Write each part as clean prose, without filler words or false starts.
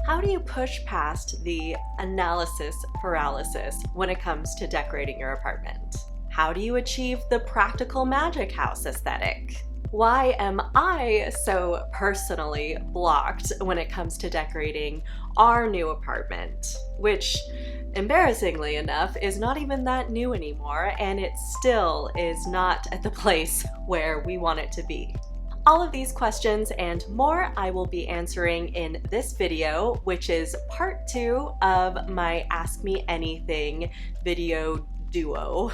How do you push past the analysis paralysis when it comes to decorating your apartment? How do you achieve the practical magic house aesthetic? Why am I so personally blocked when it comes to decorating our new apartment, which, embarrassingly enough, is not even that new anymore, and it still is not at the place where we want it to be? All of these questions and more I will be answering in this video, which is part 2 of my Ask Me Anything video duo.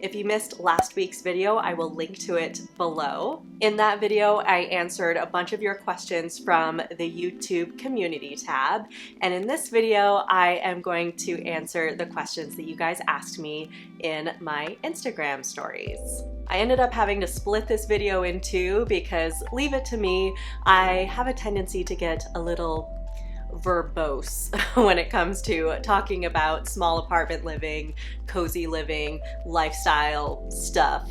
If you missed last week's video, I will link to it below. In that video, I answered a bunch of your questions from the YouTube community tab. And in this video, I am going to answer the questions that you guys asked me in my Instagram stories. I ended up having to split this video in two because, leave it to me, I have a tendency to get a little verbose when it comes to talking about small apartment living, cozy living, lifestyle stuff.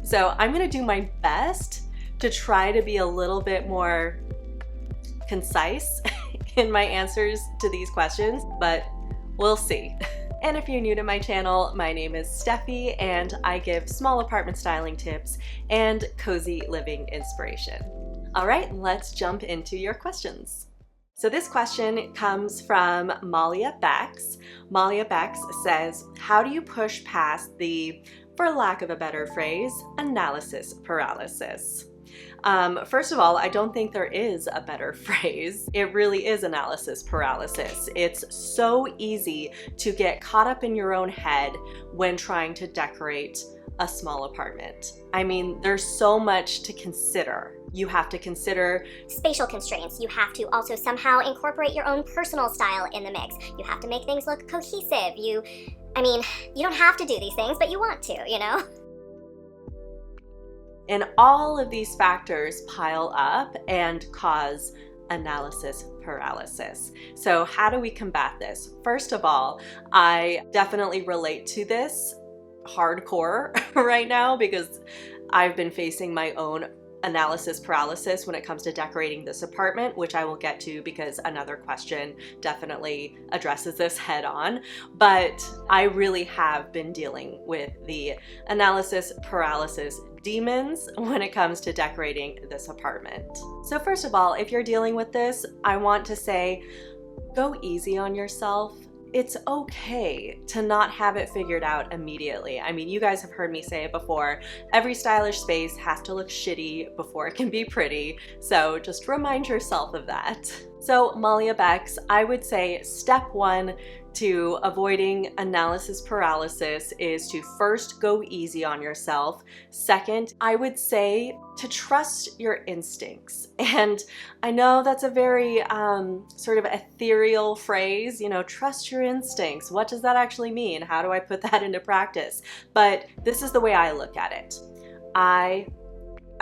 So I'm gonna do my best to try to be a little bit more concise in my answers to these questions, but we'll see. And if you're new to my channel, my name is Steffi and I give small apartment styling tips and cozy living inspiration. All right, let's jump into your questions. So this question comes from Malia Bex. Malia Bex says, how do you push past the, for lack of a better phrase, analysis paralysis? First of all, I don't think there is a better phrase. It really is analysis paralysis. It's so easy to get caught up in your own head when trying to decorate a small apartment. I mean, there's so much to consider. You have to consider spatial constraints. You have to also somehow incorporate your own personal style in the mix. You have to make things look cohesive. You don't have to do these things, but you want to, you know? And all of these factors pile up and cause analysis paralysis. So how do we combat this? First of all, I definitely relate to this hardcore right now because I've been facing my own analysis paralysis when it comes to decorating this apartment, which I will get to because another question definitely addresses this head on. But I really have been dealing with the analysis paralysis demons when it comes to decorating this apartment. So first of all, if you're dealing with this, I want to say, go easy on yourself. It's okay to not have it figured out immediately. I mean, you guys have heard me say it before. Every stylish space has to look shitty before it can be pretty. So just remind yourself of that. So Malia Bex, I would say step 1 to avoiding analysis paralysis is to first go easy on yourself. Second, I would say to trust your instincts. And I know that's a very sort of ethereal phrase, you know, trust your instincts. What does that actually mean? How do I put that into practice? But this is the way I look at it. I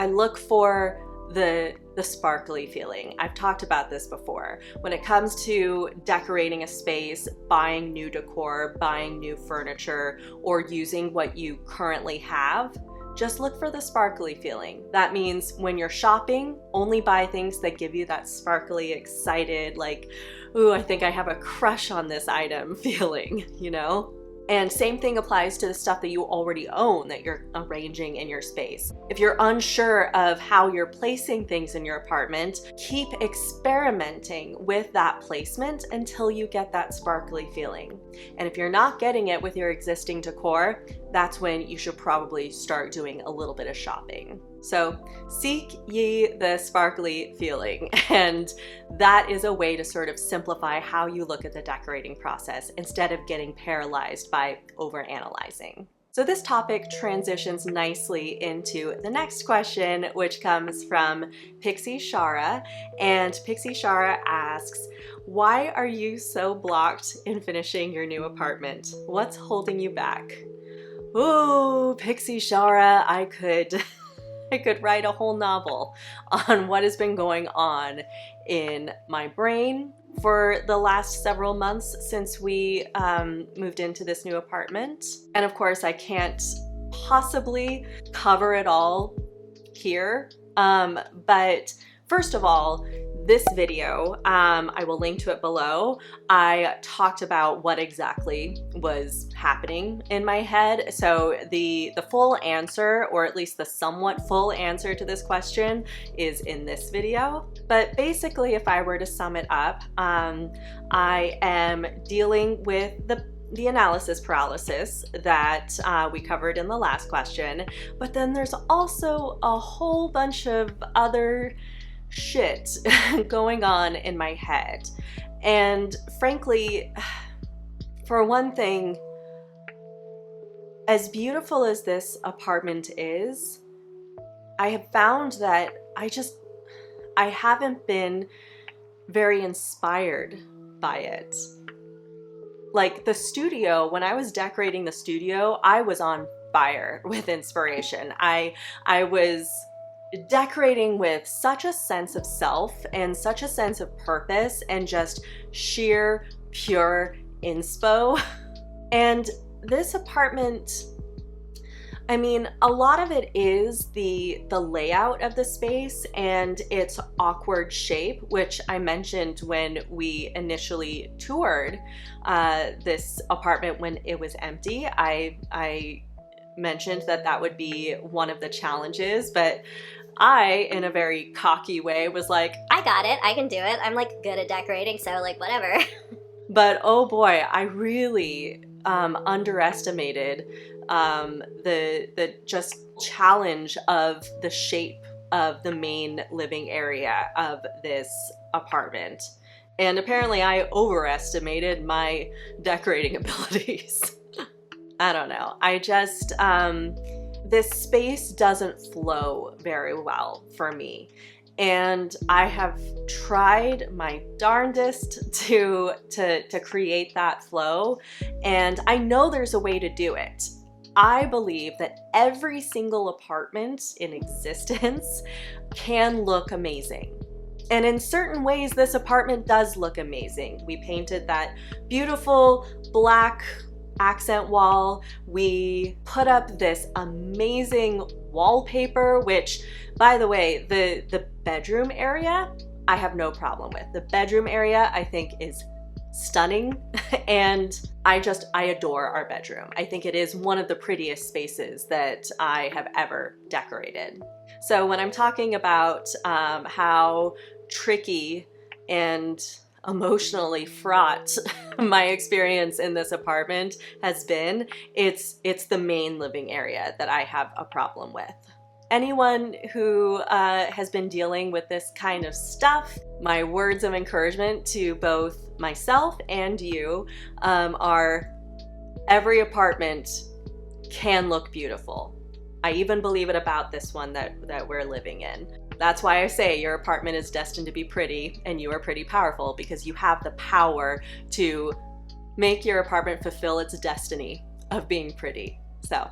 look for the sparkly feeling. I've talked about this before. When it comes to decorating a space, buying new decor, buying new furniture, or using what you currently have, just look for the sparkly feeling. That means when you're shopping, only buy things that give you that sparkly, excited, like, ooh, I think I have a crush on this item feeling, you know? And same thing applies to the stuff that you already own that you're arranging in your space. If you're unsure of how you're placing things in your apartment, keep experimenting with that placement until you get that sparkly feeling. And if you're not getting it with your existing decor, that's when you should probably start doing a little bit of shopping. So seek ye the sparkly feeling, and that is a way to sort of simplify how you look at the decorating process instead of getting paralyzed by overanalyzing. So this topic transitions nicely into the next question, which comes from Pixie Shara, and Pixie Shara asks, why are you so blocked in finishing your new apartment? What's holding you back? Ooh, Pixie Shara, I could write a whole novel on what has been going on in my brain for the last several months since we moved into this new apartment. And of course, I can't possibly cover it all here, but First of all, this video, I will link to it below. I talked about what exactly was happening in my head. So the full answer, or at least the somewhat full answer to this question, is in this video. But basically, if I were to sum it up, I am dealing with the analysis paralysis that we covered in the last question, but then there's also a whole bunch of other shit going on in my head. And frankly, for one thing, as beautiful as this apartment is, I have found that I haven't been very inspired by it. Like the studio, when I was decorating the studio, I was on fire with inspiration. I was decorating with such a sense of self and such a sense of purpose and just sheer, pure inspo. And this apartment, I mean, a lot of it is the layout of the space and its awkward shape, which I mentioned when we initially toured this apartment when it was empty. I mentioned that would be one of the challenges, but I, in a very cocky way, was like, I got it, I can do it. I'm like good at decorating, so like whatever. But oh boy, I really underestimated the just challenge of the shape of the main living area of this apartment. And apparently I overestimated my decorating abilities. I don't know. I just, this space doesn't flow very well for me. And I have tried my darndest to create that flow. And I know there's a way to do it. I believe that every single apartment in existence can look amazing. And in certain ways, this apartment does look amazing. We painted that beautiful black accent wall. We put up this amazing wallpaper, which, by the way, the bedroom area, I have no problem with. The bedroom area, I think, is stunning. And I adore our bedroom. I think it is one of the prettiest spaces that I have ever decorated. So when I'm talking about how tricky and emotionally fraught my experience in this apartment has been, it's the main living area that I have a problem with. Anyone who has been dealing with this kind of stuff, my words of encouragement to both myself and you are every apartment can look beautiful. I even believe it about this one that we're living in. That's why I say your apartment is destined to be pretty and you are pretty powerful, because you have the power to make your apartment fulfill its destiny of being pretty. So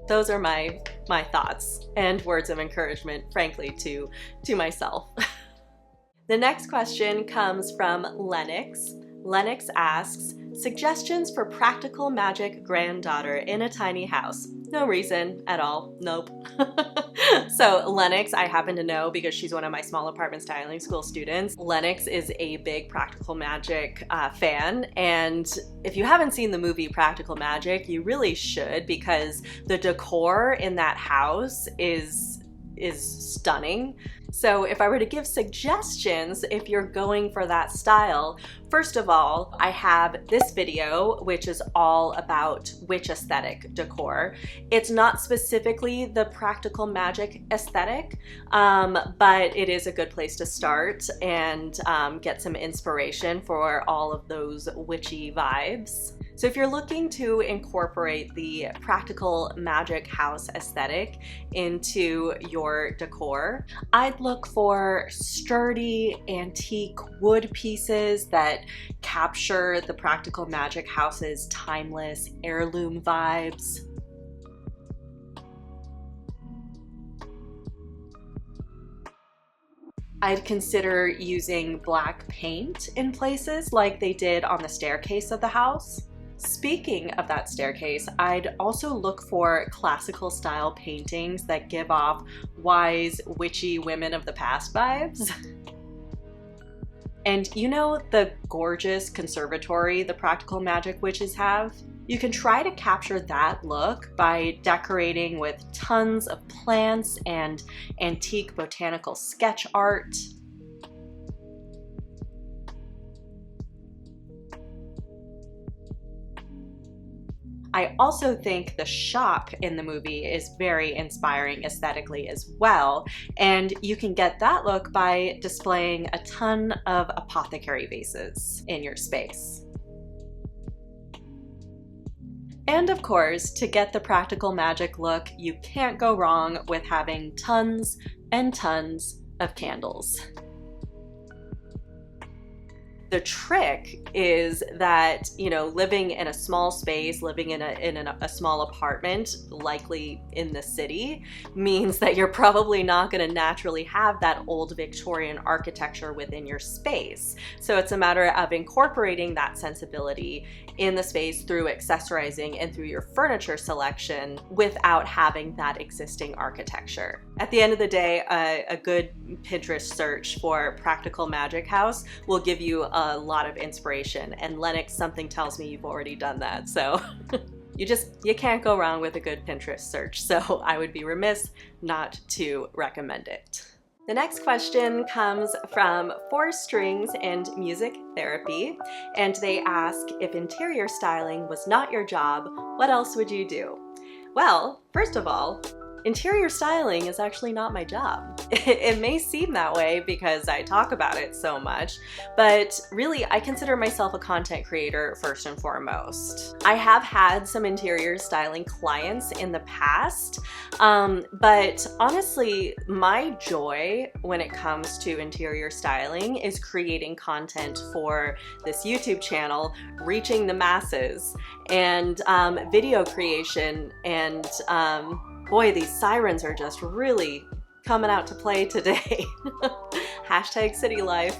those are my thoughts and words of encouragement, frankly, to myself. The next question comes from Lennox. Lennox asks, suggestions for practical magic granddaughter in a tiny house. No reason at all. Nope. So Lennox, I happen to know because she's one of my small apartment styling school students. Lennox is a big Practical Magic fan, and if you haven't seen the movie Practical Magic, you really should, because the decor in that house is stunning. So if I were to give suggestions, if you're going for that style, first of all, I have this video, which is all about witch aesthetic decor. It's not specifically the Practical Magic aesthetic, but it is a good place to start and get some inspiration for all of those witchy vibes. So if you're looking to incorporate the Practical Magic house aesthetic into your decor, I'd look for sturdy antique wood pieces that capture the Practical Magic house's timeless heirloom vibes. I'd consider using black paint in places like they did on the staircase of the house. Speaking of that staircase, I'd also look for classical style paintings that give off wise, witchy women of the past vibes. And you know the gorgeous conservatory the practical magic witches have? You can try to capture that look by decorating with tons of plants and antique botanical sketch art. I also think the shop in the movie is very inspiring aesthetically as well, and you can get that look by displaying a ton of apothecary vases in your space. And of course, to get the practical magic look, you can't go wrong with having tons and tons of candles. The trick is that, living in a small space, living in a small apartment, likely in the city, means that you're probably not going to naturally have that old Victorian architecture within your space. So it's a matter of incorporating that sensibility in the space through accessorizing and through your furniture selection without having that existing architecture. At the end of the day, a good Pinterest search for practical magic house will give you a lot of inspiration, and Lennox, something tells me you've already done that, so you can't go wrong with a good Pinterest search, so I would be remiss not to recommend it. The next question comes from 4 Strings and Music Therapy, and they ask, if interior styling was not your job, what else would you do? Well, first of all, interior styling is actually not my job. It may seem that way because I talk about it so much, but really I consider myself a content creator first and foremost. I have had some interior styling clients in the past, but honestly, my joy when it comes to interior styling is creating content for this YouTube channel, reaching the masses, and video creation, and boy, these sirens are just really coming out to play today. Hashtag city life.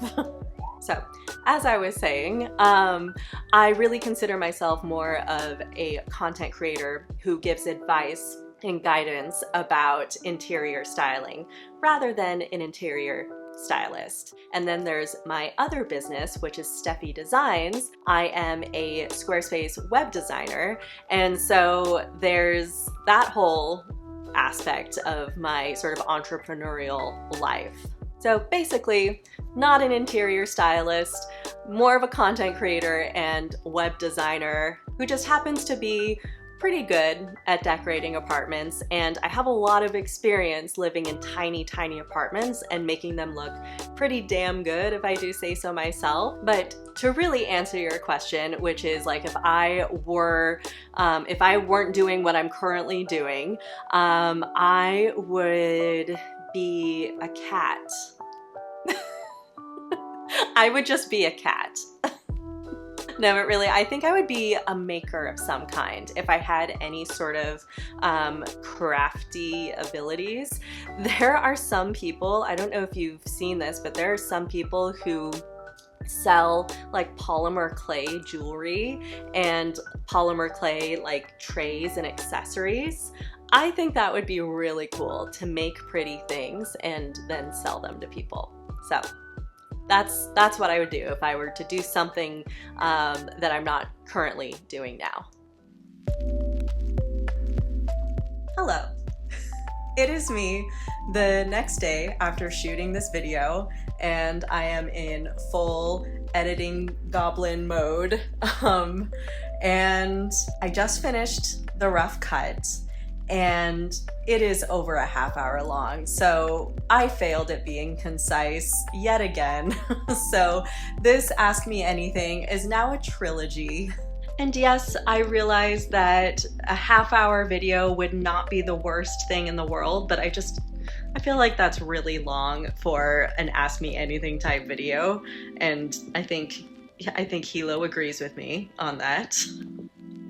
So, as I was saying, I really consider myself more of a content creator who gives advice and guidance about interior styling rather than an interior stylist. And then there's my other business, which is Steffi Designs. I am a Squarespace web designer, and so there's that whole aspect of my sort of entrepreneurial life. So basically, not an interior stylist, more of a content creator and web designer who just happens to be pretty good at decorating apartments, and I have a lot of experience living in tiny, tiny apartments and making them look pretty damn good, if I do say so myself. But to really answer your question, which is like, if I weren't doing what I'm currently doing, I would be a cat. I would just be a cat. No, but really, I think I would be a maker of some kind if I had any sort of crafty abilities. There are some people, I don't know if you've seen this, but there are some people who sell like polymer clay jewelry and polymer clay like trays and accessories. I think that would be really cool to make pretty things and then sell them to people. So that's what I would do if I were to do something that I'm not currently doing now. Hello. It is me the next day after shooting this video, and I am in full editing goblin mode. And I just finished the rough cut, and it is over a half hour long, so I failed at being concise yet again. So this Ask Me Anything is now a trilogy. And yes, I realize that a half-hour video would not be the worst thing in the world, but I feel like that's really long for an Ask Me Anything type video, and I think Hilo agrees with me on that.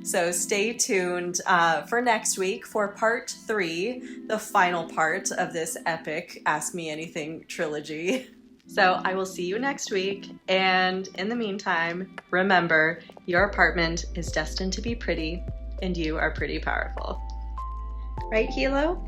So stay tuned for next week for part 3, the final part of this epic Ask Me Anything trilogy. So I will see you next week, and in the meantime, remember, your apartment is destined to be pretty, and you are pretty powerful. Right, Hilo?